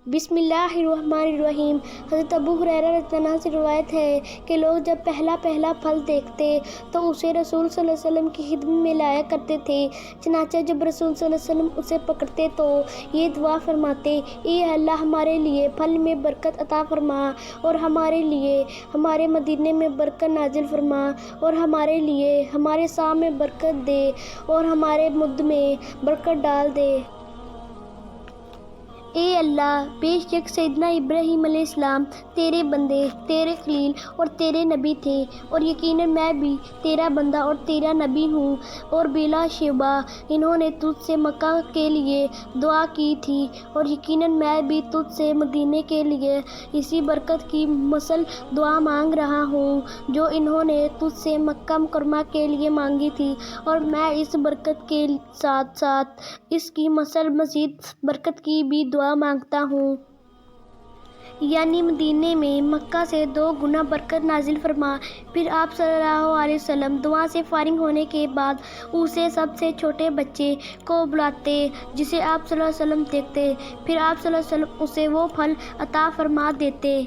بسم اللہ الرحمن الرحیم۔ حضرت ابو ہریرہ رضی اللہ عنہ سے روایت ہے کہ لوگ جب پہلا پھل دیکھتے تو اسے رسول صلی اللہ علیہ وسلم کی خدمت میں لایا کرتے تھے۔ چنانچہ جب رسول صلی اللہ علیہ وسلم اسے پکڑتے تو یہ دعا فرماتے: اے اللہ، ہمارے لیے پھل میں برکت عطا فرما، اور ہمارے لیے ہمارے مدینے میں برکت نازل فرما، اور ہمارے لیے ہمارے سام میں برکت دے، اور ہمارے مد میں برکت ڈال دے۔ اے اللہ، بے شک سیدنا ابراہیم علیہ السلام تیرے بندے، تیرے خلیل اور تیرے نبی تھے، اور یقیناً میں بھی تیرا بندہ اور تیرا نبی ہوں، اور بلا شبہ انہوں نے تجھ سے مکہ کے لیے دعا کی تھی، اور یقیناً میں بھی تجھ سے مدینے کے لیے اسی برکت کی مثل دعا مانگ رہا ہوں جو انہوں نے تجھ سے مکہ مکرمہ کے لیے مانگی تھی، اور میں اس برکت کے ساتھ ساتھ اس کی مثل مزید برکت کی بھی دعا مانگتا ہوں۔ یعنی مدینے میں مکہ سے 2 گنا برکت نازل فرما۔ پھر آپ صلی اللہ علیہ وسلم دعا سے فارغ ہونے کے بعد اسے سب سے چھوٹے بچے کو بلاتے جسے آپ صلی اللہ علیہ وسلم دیکھتے، پھر آپ صلی اللہ علیہ وسلم اسے وہ پھل عطا فرما دیتے۔